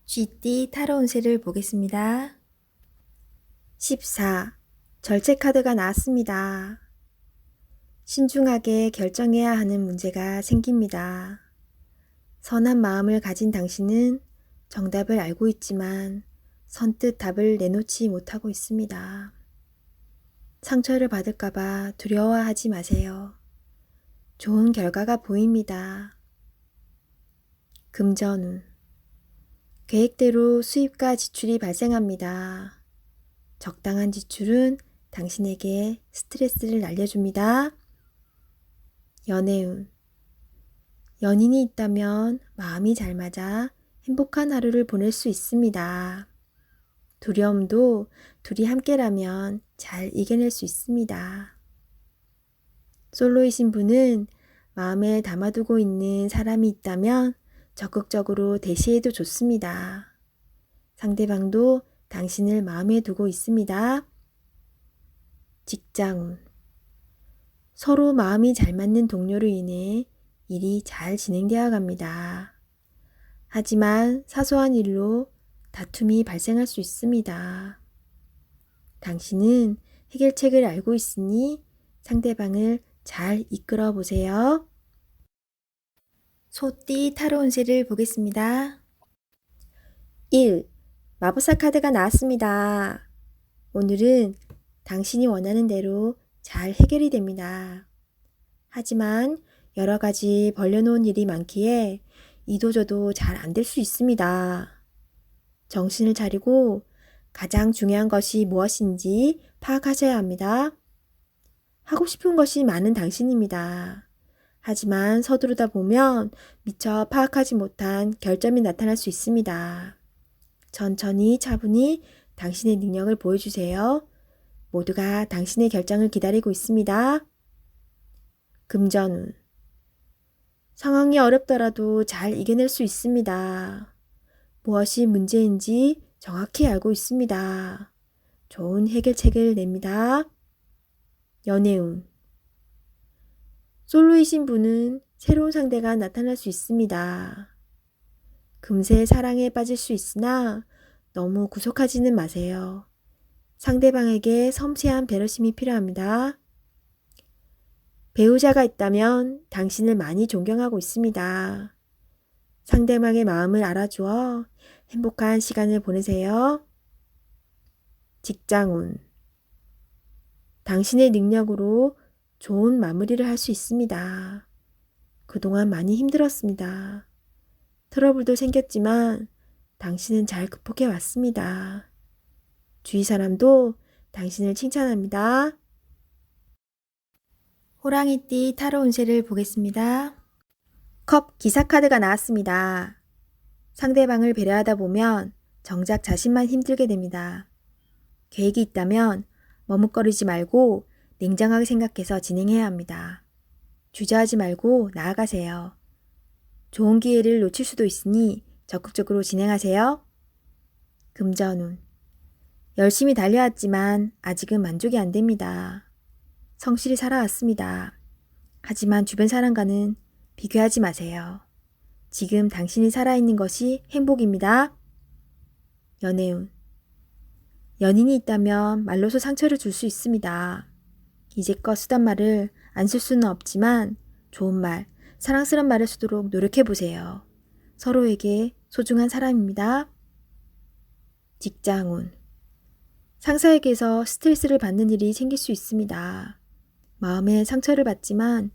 쥐띠 타로 운세를 보겠습니다. 14. 절제 카드가 나왔습니다. 신중하게 결정해야 하는 문제가 생깁니다. 선한 마음을 가진 당신은 정답을 알고 있지만 선뜻 답을 내놓지 못하고 있습니다. 상처를 받을까봐 두려워하지 마세요. 좋은 결과가 보입니다. 금전운. 계획대로 수입과 지출이 발생합니다. 적당한 지출은 당신에게 스트레스를 날려줍니다. 연애운. 연인이 있다면 마음이 잘 맞아 행복한 하루를 보낼 수 있습니다. 두려움도 둘이 함께라면 잘 이겨낼 수 있습니다. 솔로이신 분은 마음에 담아두고 있는 사람이 있다면 적극적으로 대시해도 좋습니다. 상대방도 당신을 마음에 두고 있습니다. 직장운. 서로 마음이 잘 맞는 동료로 인해 일이 잘 진행되어 갑니다. 하지만 사소한 일로 다툼이 발생할 수 있습니다. 당신은 해결책을 알고 있으니 상대방을 잘 이끌어 보세요. 소띠 타로 운세를 보겠습니다. 1. 마법사 카드가 나왔습니다. 오늘은 당신이 원하는 대로 잘 해결이 됩니다. 하지만 여러 가지 벌려놓은 일이 많기에 이도저도 잘 안 될 수 있습니다. 정신을 차리고 가장 중요한 것이 무엇인지 파악하셔야 합니다. 하고 싶은 것이 많은 당신입니다. 하지만 서두르다 보면 미처 파악하지 못한 결점이 나타날 수 있습니다. 천천히 차분히 당신의 능력을 보여주세요. 모두가 당신의 결정을 기다리고 있습니다. 금전운. 상황이 어렵더라도 잘 이겨낼 수 있습니다. 무엇이 문제인지 정확히 알고 있습니다. 좋은 해결책을 냅니다. 연애운. 솔로이신 분은 새로운 상대가 나타날 수 있습니다. 금세 사랑에 빠질 수 있으나 너무 구속하지는 마세요. 상대방에게 섬세한 배려심이 필요합니다. 배우자가 있다면 당신을 많이 존경하고 있습니다. 상대방의 마음을 알아주어 행복한 시간을 보내세요. 직장운. 당신의 능력으로 좋은 마무리를 할 수 있습니다. 그동안 많이 힘들었습니다. 트러블도 생겼지만 당신은 잘 극복해 왔습니다. 주위 사람도 당신을 칭찬합니다. 호랑이띠 타로 운세를 보겠습니다. 컵 기사 카드가 나왔습니다. 상대방을 배려하다 보면 정작 자신만 힘들게 됩니다. 계획이 있다면 머뭇거리지 말고 냉정하게 생각해서 진행해야 합니다. 주저하지 말고 나아가세요. 좋은 기회를 놓칠 수도 있으니 적극적으로 진행하세요. 금전운. 열심히 달려왔지만 아직은 만족이 안 됩니다. 성실히 살아왔습니다. 하지만 주변 사람과는 비교하지 마세요. 지금 당신이 살아있는 것이 행복입니다. 연애운. 연인이 있다면 말로서 상처를 줄 수 있습니다. 이제껏 쓰던 말을 안 쓸 수는 없지만 좋은 말, 사랑스러운 말을 쓰도록 노력해보세요. 서로에게 소중한 사람입니다. 직장운. 상사에게서 스트레스를 받는 일이 생길 수 있습니다. 마음에 상처를 받지만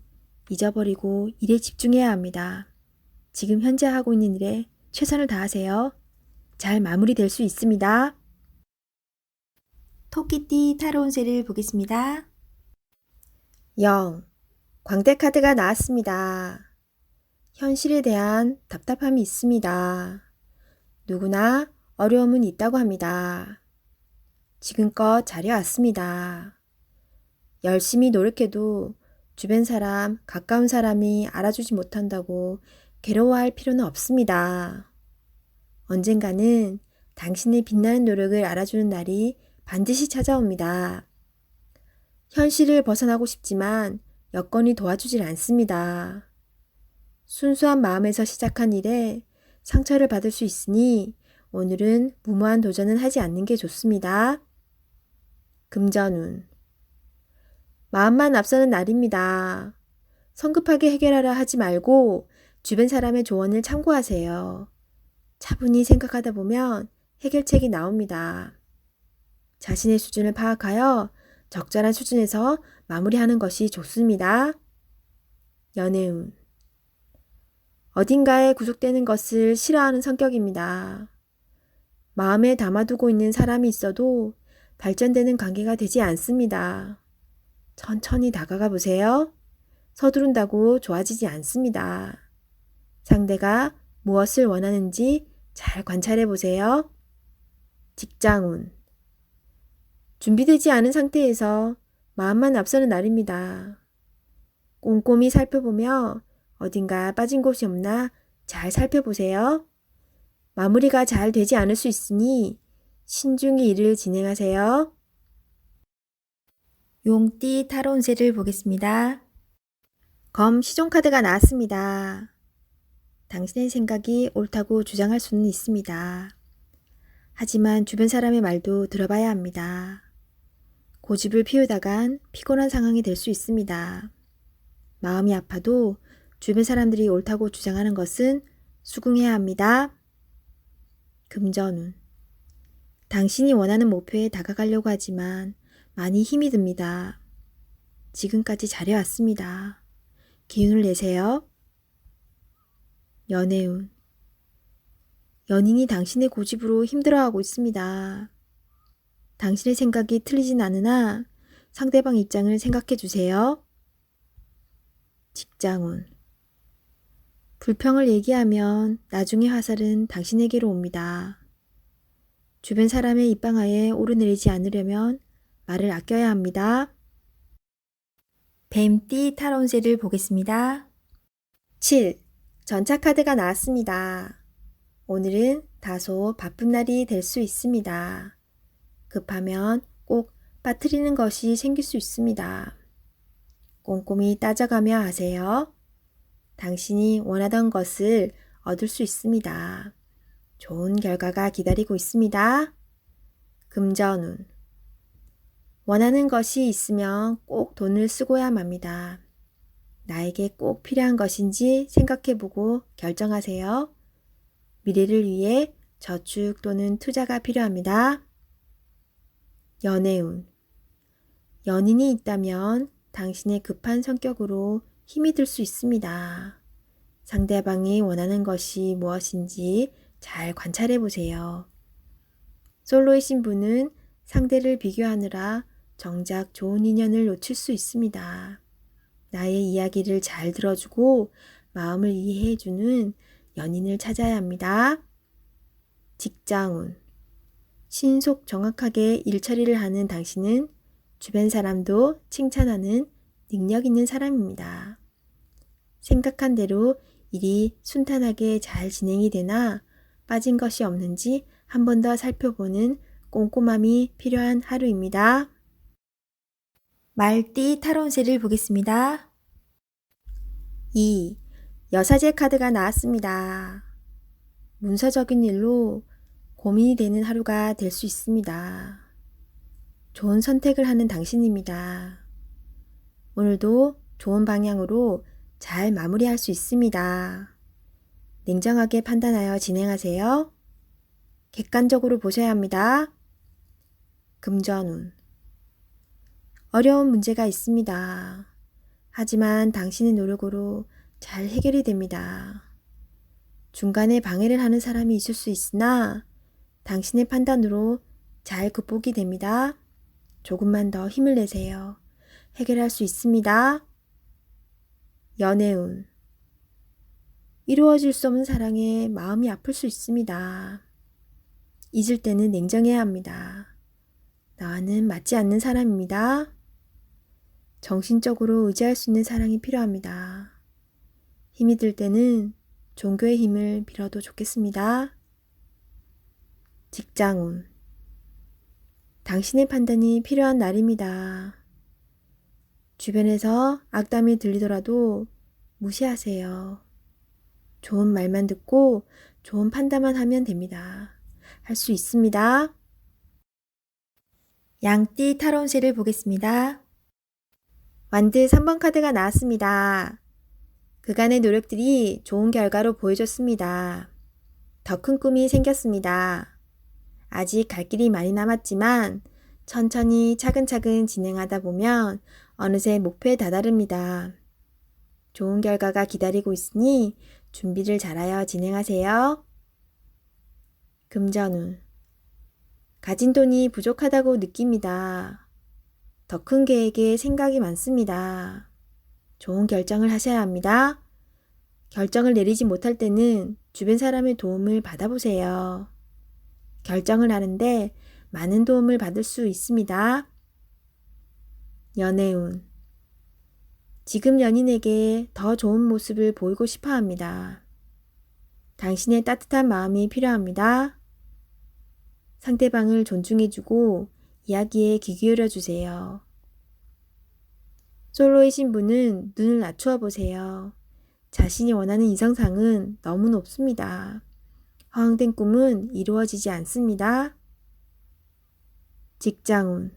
잊어버리고 일에 집중해야 합니다. 지금 현재 하고 있는 일에 최선을 다하세요. 잘 마무리될 수 있습니다. 토끼띠 타로 운세를 보겠습니다. 0. 광대 카드가 나왔습니다. 현실에 대한 답답함이 있습니다. 누구나 어려움은 있다고 합니다. 지금껏 잘해왔습니다. 열심히 노력해도 주변 사람, 가까운 사람이 알아주지 못한다고 괴로워할 필요는 없습니다. 언젠가는 당신의 빛나는 노력을 알아주는 날이 반드시 찾아옵니다. 현실을 벗어나고 싶지만 여건이 도와주질 않습니다. 순수한 마음에서 시작한 일에 상처를 받을 수 있으니 오늘은 무모한 도전은 하지 않는 게 좋습니다. 금전운. 마음만 앞서는 날입니다. 성급하게 해결하려 하지 말고 주변 사람의 조언을 참고하세요. 차분히 생각하다 보면 해결책이 나옵니다. 자신의 수준을 파악하여 적절한 수준에서 마무리하는 것이 좋습니다. 연애운. 어딘가에 구속되는 것을 싫어하는 성격입니다. 마음에 담아두고 있는 사람이 있어도 발전되는 관계가 되지 않습니다. 천천히 다가가 보세요. 서두른다고 좋아지지 않습니다. 상대가 무엇을 원하는지 잘 관찰해 보세요. 직장운. 준비되지 않은 상태에서 마음만 앞서는 날입니다. 꼼꼼히 살펴보며 어딘가 빠진 곳이 없나 잘 살펴보세요. 마무리가 잘 되지 않을 수 있으니 신중히 일을 진행하세요. 용띠 타로 운세를 보겠습니다. 검 시종카드가 나왔습니다. 당신의 생각이 옳다고 주장할 수는 있습니다. 하지만 주변 사람의 말도 들어봐야 합니다. 고집을 피우다간 피곤한 상황이 될 수 있습니다. 마음이 아파도 주변 사람들이 옳다고 주장하는 것은 수긍해야 합니다. 금전운. 당신이 원하는 목표에 다가가려고 하지만 많이 힘이 듭니다. 지금까지 잘해왔습니다. 기운을 내세요. 연애운. 연인이 당신의 고집으로 힘들어하고 있습니다. 당신의 생각이 틀리진 않으나 상대방 입장을 생각해 주세요. 직장운. 불평을 얘기하면 나중에 화살은 당신에게로 옵니다. 주변 사람의 입방아에 오르내리지 않으려면 말을 아껴야 합니다. 뱀띠 타로 운세를 보겠습니다. 7. 전차카드가 나왔습니다. 오늘은 다소 바쁜 날이 될 수 있습니다. 급하면 꼭 빠뜨리는 것이 생길 수 있습니다. 꼼꼼히 따져가며 하세요. 당신이 원하던 것을 얻을 수 있습니다. 좋은 결과가 기다리고 있습니다. 금전운. 원하는 것이 있으면 꼭 돈을 쓰고야 맙니다. 나에게 꼭 필요한 것인지 생각해보고 결정하세요. 미래를 위해 저축 또는 투자가 필요합니다. 연애운. 연인이 있다면 당신의 급한 성격으로 힘이 들 수 있습니다. 상대방이 원하는 것이 무엇인지 잘 관찰해 보세요. 솔로이신 분은 상대를 비교하느라 정작 좋은 인연을 놓칠 수 있습니다. 나의 이야기를 잘 들어주고 마음을 이해해주는 연인을 찾아야 합니다. 직장운. 신속 정확하게 일처리를 하는 당신은 주변 사람도 칭찬하는 능력 있는 사람입니다. 생각한 대로 일이 순탄하게 잘 진행이 되나 빠진 것이 없는지 한 번 더 살펴보는 꼼꼼함이 필요한 하루입니다. 말띠 타로 운세를 보겠습니다. 2. 여사제 카드가 나왔습니다. 문서적인 일로 고민이 되는 하루가 될 수 있습니다. 좋은 선택을 하는 당신입니다. 오늘도 좋은 방향으로 잘 마무리할 수 있습니다. 냉정하게 판단하여 진행하세요. 객관적으로 보셔야 합니다. 금전운. 어려운 문제가 있습니다. 하지만 당신의 노력으로 잘 해결이 됩니다. 중간에 방해를 하는 사람이 있을 수 있으나 당신의 판단으로 잘 극복이 됩니다. 조금만 더 힘을 내세요. 해결할 수 있습니다. 연애운. 이루어질 수 없는 사랑에 마음이 아플 수 있습니다. 잊을 때는 냉정해야 합니다. 나와는 맞지 않는 사람입니다. 정신적으로 의지할 수 있는 사랑이 필요합니다. 힘이 들 때는 종교의 힘을 빌어도 좋겠습니다. 직장운. 당신의 판단이 필요한 날입니다. 주변에서 악담이 들리더라도 무시하세요. 좋은 말만 듣고 좋은 판단만 하면 됩니다. 할 수 있습니다. 양띠 타로운세를 보겠습니다. 완드 3번 카드가 나왔습니다. 그간의 노력들이 좋은 결과로 보여줬습니다. 더 큰 꿈이 생겼습니다. 아직 갈 길이 많이 남았지만 천천히 차근차근 진행하다 보면 어느새 목표에 다다릅니다. 좋은 결과가 기다리고 있으니 준비를 잘하여 진행하세요. 금전운. 가진 돈이 부족하다고 느낍니다. 더 큰 계획에 생각이 많습니다. 좋은 결정을 하셔야 합니다. 결정을 내리지 못할 때는 주변 사람의 도움을 받아보세요. 결정을 하는데 많은 도움을 받을 수 있습니다. 연애운. 지금 연인에게 더 좋은 모습을 보이고 싶어 합니다. 당신의 따뜻한 마음이 필요합니다. 상대방을 존중해주고 이야기에 귀 기울여 주세요. 솔로이신 분은 눈을 낮추어 보세요. 자신이 원하는 이성상은 너무 높습니다. 허황된 꿈은 이루어지지 않습니다. 직장운.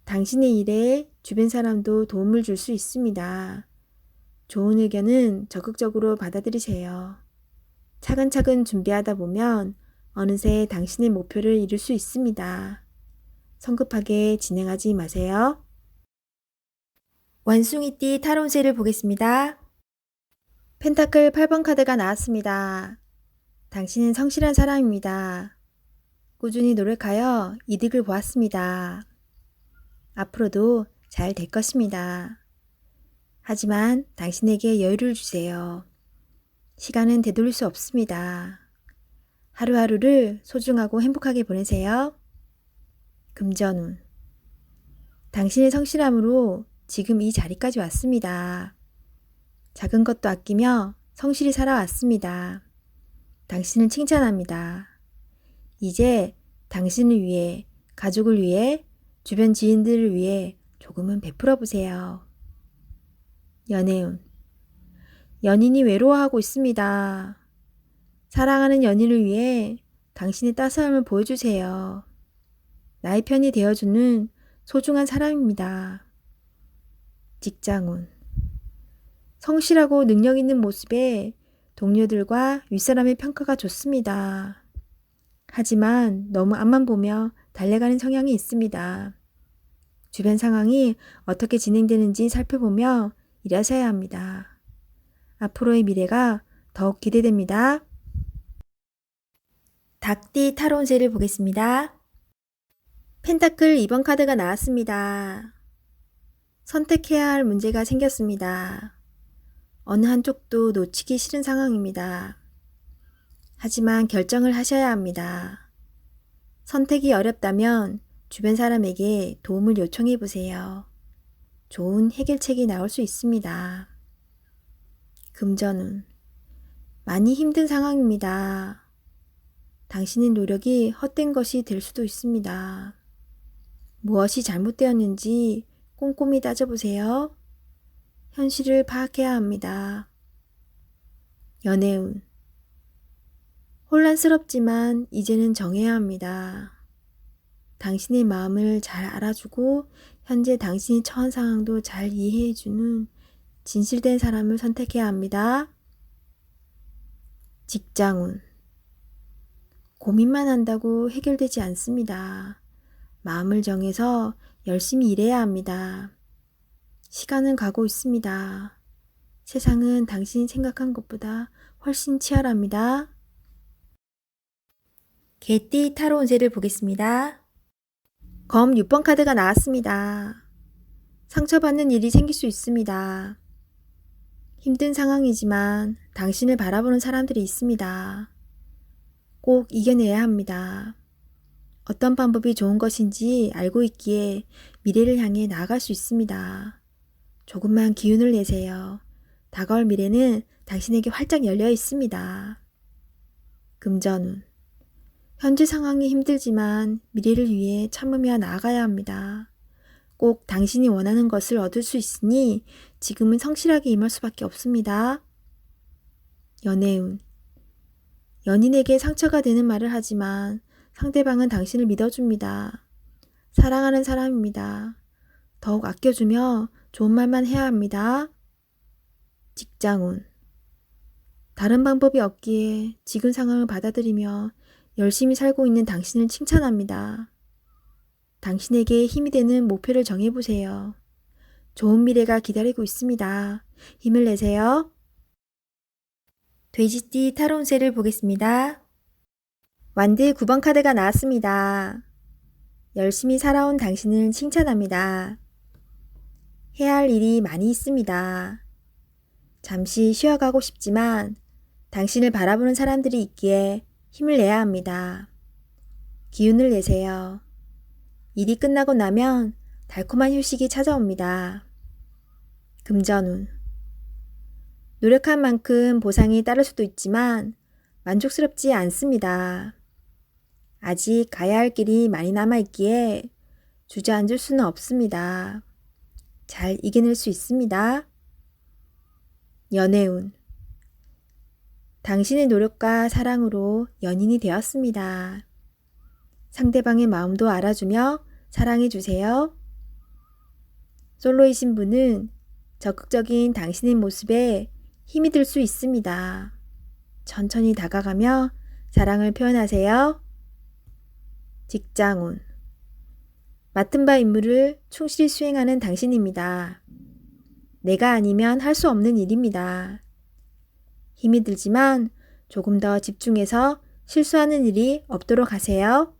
당신의 일에 주변 사람도 도움을 줄 수 있습니다. 좋은 의견은 적극적으로 받아들이세요. 차근차근 준비하다 보면 어느새 당신의 목표를 이룰 수 있습니다. 성급하게 진행하지 마세요. 원숭이띠 타로운세를 보겠습니다. 펜타클 8번 카드가 나왔습니다. 당신은 성실한 사람입니다. 꾸준히 노력하여 이득을 보았습니다. 앞으로도 잘 될 것입니다. 하지만 당신에게 여유를 주세요. 시간은 되돌릴 수 없습니다. 하루하루를 소중하고 행복하게 보내세요. 금전운. 당신의 성실함으로 지금 이 자리까지 왔습니다. 작은 것도 아끼며 성실히 살아왔습니다. 당신을 칭찬합니다. 이제 당신을 위해, 가족을 위해, 주변 지인들을 위해 조금은 베풀어 보세요. 연애운. 연인이 외로워하고 있습니다. 사랑하는 연인을 위해 당신의 따스함을 보여주세요. 나의 편이 되어주는 소중한 사람입니다. 직장운. 성실하고 능력 있는 모습에 동료들과 윗사람의 평가가 좋습니다. 하지만 너무 앞만 보며 달려가는 성향이 있습니다. 주변 상황이 어떻게 진행되는지 살펴보며 일하셔야 합니다. 앞으로의 미래가 더욱 기대됩니다. 닭띠 타로운세를 보겠습니다. 펜타클 2번 카드가 나왔습니다. 선택해야 할 문제가 생겼습니다. 어느 한쪽도 놓치기 싫은 상황입니다. 하지만 결정을 하셔야 합니다. 선택이 어렵다면 주변 사람에게 도움을 요청해 보세요. 좋은 해결책이 나올 수 있습니다. 금전운. 많이 힘든 상황입니다. 당신의 노력이 헛된 것이 될 수도 있습니다. 무엇이 잘못되었는지 꼼꼼히 따져보세요. 현실을 파악해야 합니다. 연애운. 혼란스럽지만 이제는 정해야 합니다. 당신의 마음을 잘 알아주고 현재 당신이 처한 상황도 잘 이해해주는 진실된 사람을 선택해야 합니다. 직장운. 고민만 한다고 해결되지 않습니다. 마음을 정해서 열심히 일해야 합니다. 시간은 가고 있습니다. 세상은 당신이 생각한 것보다 훨씬 치열합니다. 개띠 타로운세를 보겠습니다. 검 6번 카드가 나왔습니다. 상처받는 일이 생길 수 있습니다. 힘든 상황이지만 당신을 바라보는 사람들이 있습니다. 꼭 이겨내야 합니다. 어떤 방법이 좋은 것인지 알고 있기에 미래를 향해 나아갈 수 있습니다. 조금만 기운을 내세요. 다가올 미래는 당신에게 활짝 열려 있습니다. 금전운. 현재 상황이 힘들지만 미래를 위해 참으며 나아가야 합니다. 꼭 당신이 원하는 것을 얻을 수 있으니 지금은 성실하게 임할 수밖에 없습니다. 연애운. 연인에게 상처가 되는 말을 하지만 상대방은 당신을 믿어줍니다. 사랑하는 사람입니다. 더욱 아껴주며 좋은 말만 해야 합니다. 직장운. 다른 방법이 없기에 지금 상황을 받아들이며 열심히 살고 있는 당신을 칭찬합니다. 당신에게 힘이 되는 목표를 정해보세요. 좋은 미래가 기다리고 있습니다. 힘을 내세요. 돼지띠 타로 운세를 보겠습니다. 완드 9번 카드가 나왔습니다. 열심히 살아온 당신을 칭찬합니다. 해야 할 일이 많이 있습니다. 잠시 쉬어가고 싶지만 당신을 바라보는 사람들이 있기에 힘을 내야 합니다. 기운을 내세요. 일이 끝나고 나면 달콤한 휴식이 찾아옵니다. 금전운. 노력한 만큼 보상이 따를 수도 있지만 만족스럽지 않습니다. 아직 가야 할 길이 많이 남아있기에 주저앉을 수는 없습니다. 잘 이겨낼 수 있습니다. 연애운. 당신의 노력과 사랑으로 연인이 되었습니다. 상대방의 마음도 알아주며 사랑해주세요. 솔로이신 분은 적극적인 당신의 모습에 힘이 들 수 있습니다. 천천히 다가가며 사랑을 표현하세요. 직장운. 맡은 바 임무를 충실히 수행하는 당신입니다. 내가 아니면 할 수 없는 일입니다. 힘이 들지만 조금 더 집중해서 실수하는 일이 없도록 하세요.